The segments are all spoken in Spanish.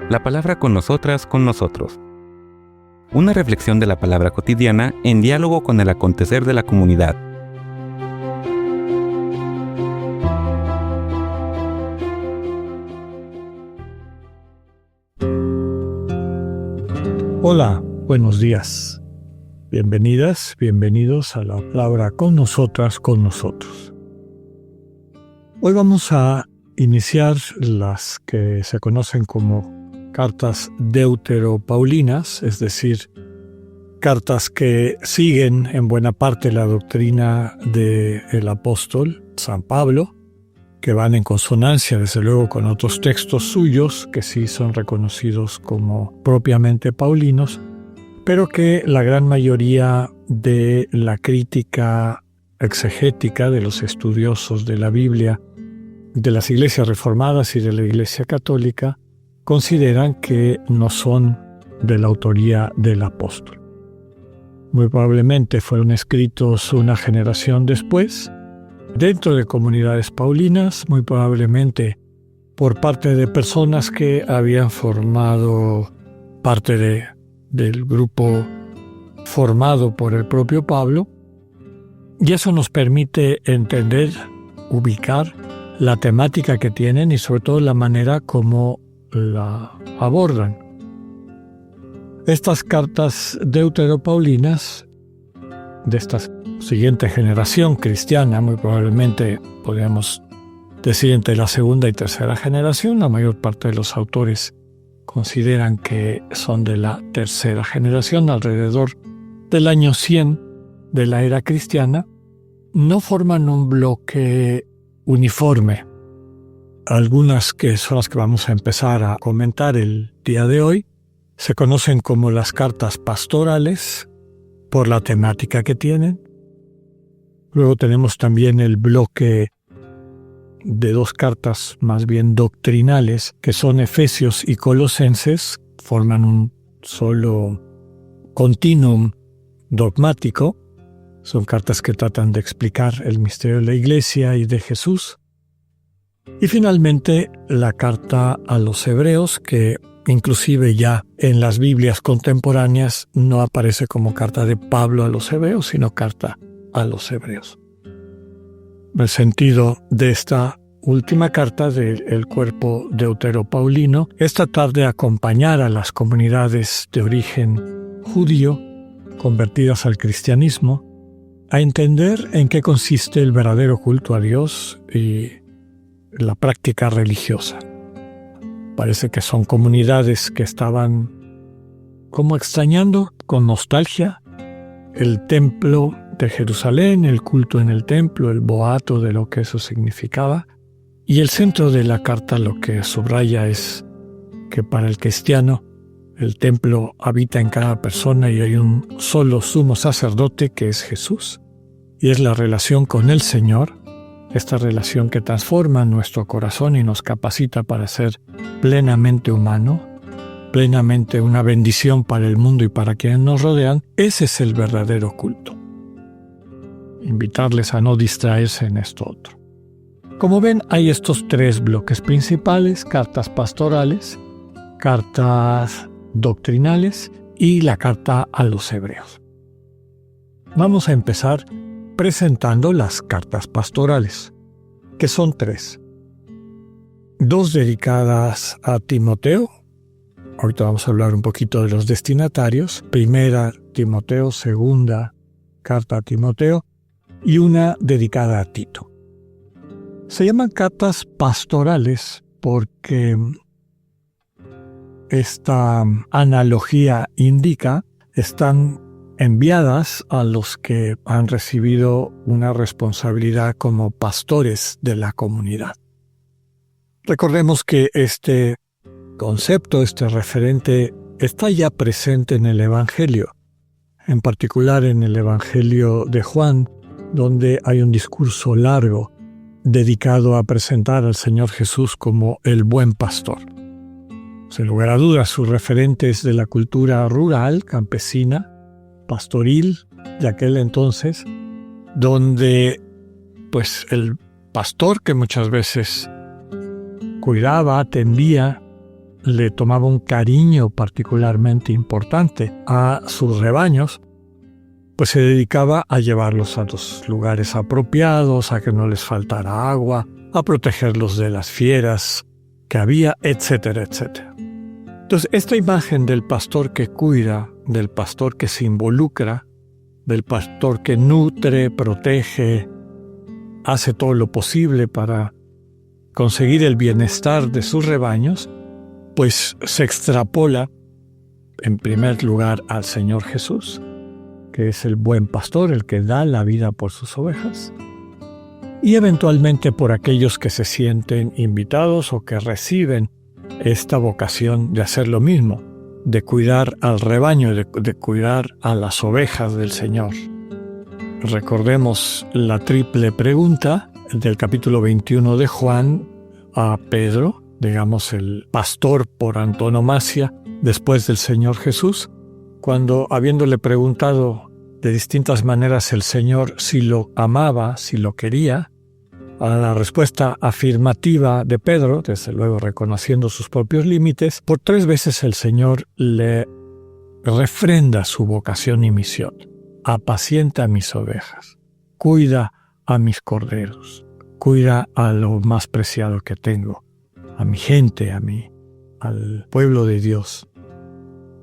La palabra con nosotras, con nosotros. Una reflexión de la palabra cotidiana en diálogo con el acontecer de la comunidad. Hola, buenos días. Bienvenidas, bienvenidos a la palabra con nosotras, con nosotros. Hoy vamos a iniciar las que se conocen como cartas deuteropaulinas, es decir, cartas que siguen en buena parte la doctrina del apóstol San Pablo, que van en consonancia, desde luego, con otros textos suyos que sí son reconocidos como propiamente paulinos, pero que la gran mayoría de la crítica exegética de los estudiosos de la Biblia, de las iglesias reformadas y de la Iglesia católica, consideran que no son de la autoría del apóstol. Muy probablemente fueron escritos una generación después, dentro de comunidades paulinas, muy probablemente por parte de personas que habían formado parte del grupo formado por el propio Pablo, y eso nos permite entender, ubicar la temática que tienen y sobre todo la manera como la abordan. Estas cartas deuteropaulinas de esta siguiente generación cristiana, muy probablemente podríamos decir entre la segunda y tercera generación, la mayor parte de los autores consideran que son de la tercera generación, alrededor del año 100 de la era cristiana, no forman un bloque uniforme. Algunas, que son las que vamos a empezar a comentar el día de hoy, se conocen como las cartas pastorales por la temática que tienen. Luego tenemos también el bloque de dos cartas más bien doctrinales, que son Efesios y Colosenses, forman un solo continuum dogmático. Son cartas que tratan de explicar el misterio de la Iglesia y de Jesús. Y finalmente la carta a los Hebreos, que inclusive ya en las Biblias contemporáneas no aparece como carta de Pablo a los Hebreos, sino carta a los Hebreos. El sentido de esta última carta del cuerpo deuteropaulino es tratar de acompañar a las comunidades de origen judío convertidas al cristianismo a entender en qué consiste el verdadero culto a Dios y la práctica religiosa. Parece que son comunidades que estaban como extrañando con nostalgia el templo de Jerusalén, el culto en el templo, el boato de lo que eso significaba. Y el centro de la carta lo que subraya es que para el cristiano el templo habita en cada persona y hay un solo sumo sacerdote que es Jesús. Y es la relación con el Señor, esta relación que transforma nuestro corazón y nos capacita para ser plenamente humano, plenamente una bendición para el mundo y para quienes nos rodean. Ese es el verdadero culto. Invitarles a no distraerse en esto otro. Como ven, hay estos tres bloques principales: cartas pastorales, cartas doctrinales y la carta a los Hebreos. Vamos a empezar presentando las cartas pastorales, que son tres. Dos dedicadas a Timoteo. Ahorita vamos a hablar un poquito de los destinatarios. Primera Timoteo, segunda carta a Timoteo y una dedicada a Tito. Se llaman cartas pastorales porque esta analogía indica están enviadas a los que han recibido una responsabilidad como pastores de la comunidad. Recordemos que este concepto, este referente, está ya presente en el Evangelio, en particular en el Evangelio de Juan, donde hay un discurso largo dedicado a presentar al Señor Jesús como el buen pastor. Sin lugar a dudas, su referente es de la cultura rural, campesina, pastoril de aquel entonces, donde pues el pastor, que muchas veces cuidaba, atendía le tomaba un cariño particularmente importante a sus rebaños, pues se dedicaba a llevarlos a los lugares apropiados, a que no les faltara agua, a protegerlos de las fieras que había, etcétera, etcétera. Entonces, esta imagen del pastor que cuida, del pastor que se involucra, del pastor que nutre, protege, hace todo lo posible para conseguir el bienestar de sus rebaños, pues se extrapola en primer lugar al Señor Jesús, que es el buen pastor, el que da la vida por sus ovejas, y eventualmente por aquellos que se sienten invitados o que reciben esta vocación de hacer lo mismo, de cuidar al rebaño, de cuidar a las ovejas del Señor. Recordemos la triple pregunta del capítulo 21 de Juan a Pedro, digamos el pastor por antonomasia después del Señor Jesús, cuando habiéndole preguntado de distintas maneras el Señor si lo amaba, si lo quería, a la respuesta afirmativa de Pedro, desde luego reconociendo sus propios límites, por 3 veces el Señor le refrenda su vocación y misión. Apacienta a mis ovejas, cuida a mis corderos, cuida a lo más preciado que tengo, a mi gente, al pueblo de Dios.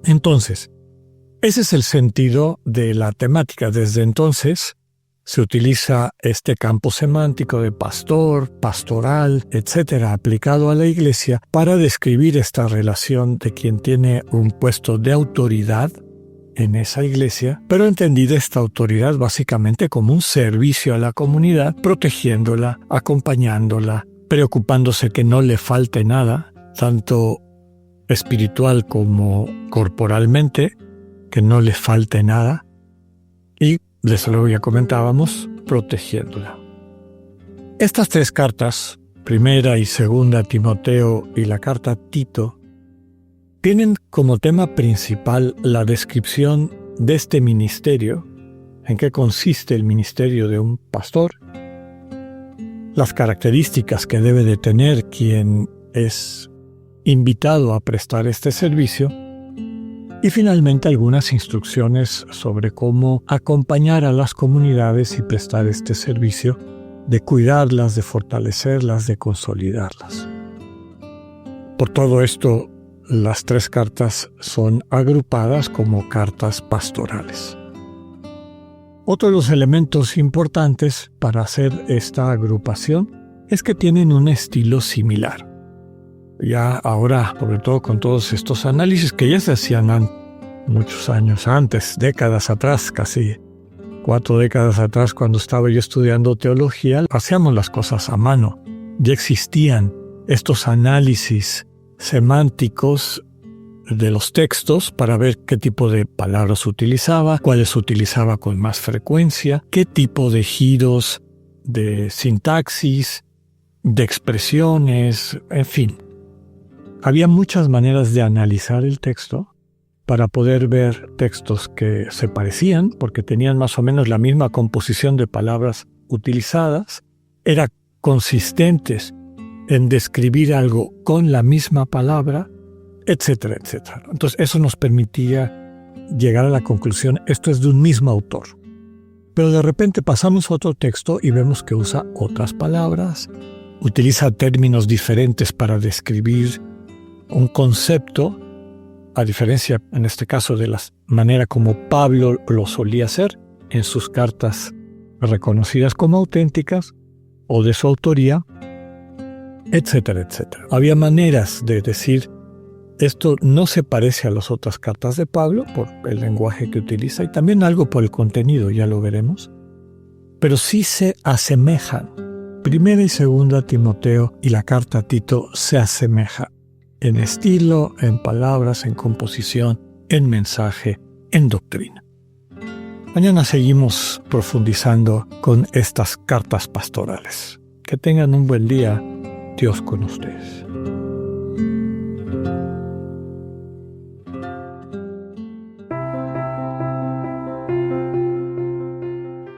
Entonces, ese es el sentido de la temática. Desde entonces se utiliza este campo semántico de pastor, pastoral, etcétera, aplicado a la iglesia para describir esta relación de quien tiene un puesto de autoridad en esa iglesia, pero entendida esta autoridad básicamente como un servicio a la comunidad, protegiéndola, acompañándola, preocupándose que no le falte nada, tanto espiritual como corporalmente, que no le falte nada, y desde luego ya comentábamos, protegiéndola. Estas 3 cartas, primera y segunda Timoteo y la carta a Tito, tienen como tema principal la descripción de este ministerio, en qué consiste el ministerio de un pastor, las características que debe de tener quien es invitado a prestar este servicio, y finalmente algunas instrucciones sobre cómo acompañar a las comunidades y prestar este servicio, de cuidarlas, de fortalecerlas, de consolidarlas. Por todo esto, las 3 cartas son agrupadas como cartas pastorales. Otro de los elementos importantes para hacer esta agrupación es que tienen un estilo similar. Ya ahora, sobre todo con todos estos análisis que ya se hacían muchos años antes, décadas atrás, casi 4 décadas atrás, cuando estaba yo estudiando teología, hacíamos las cosas a mano. Ya existían estos análisis semánticos de los textos para ver qué tipo de palabras utilizaba, cuáles utilizaba con más frecuencia, qué tipo de giros de sintaxis, de expresiones, en fin. Había muchas maneras de analizar el texto para poder ver textos que se parecían, porque tenían más o menos la misma composición de palabras utilizadas, eran consistentes en describir algo con la misma palabra, etcétera, etcétera. Entonces eso nos permitía llegar a la conclusión, esto es de un mismo autor. Pero de repente pasamos a otro texto y vemos que usa otras palabras, utiliza términos diferentes para describir un concepto, a diferencia en este caso de la manera como Pablo lo solía hacer en sus cartas reconocidas como auténticas o de su autoría, etcétera, etcétera. Había maneras de decir, esto no se parece a las otras cartas de Pablo por el lenguaje que utiliza y también algo por el contenido, ya lo veremos, pero sí se asemejan. Primera y segunda Timoteo y la carta a Tito se asemejan en estilo, en palabras, en composición, en mensaje, en doctrina. Mañana seguimos profundizando con estas cartas pastorales. Que tengan un buen día. Dios con ustedes.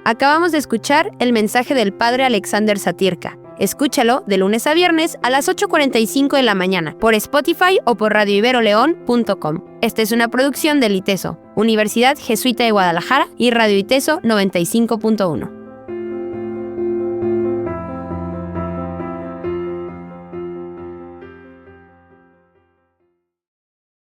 Acabamos de escuchar el mensaje del Padre Alexander Satirka, Escúchalo de lunes a viernes a las 8:45 de la mañana por Spotify o por radioiberoleón.com. Esta es una producción del ITESO, Universidad Jesuita de Guadalajara, y Radio ITESO 95.1.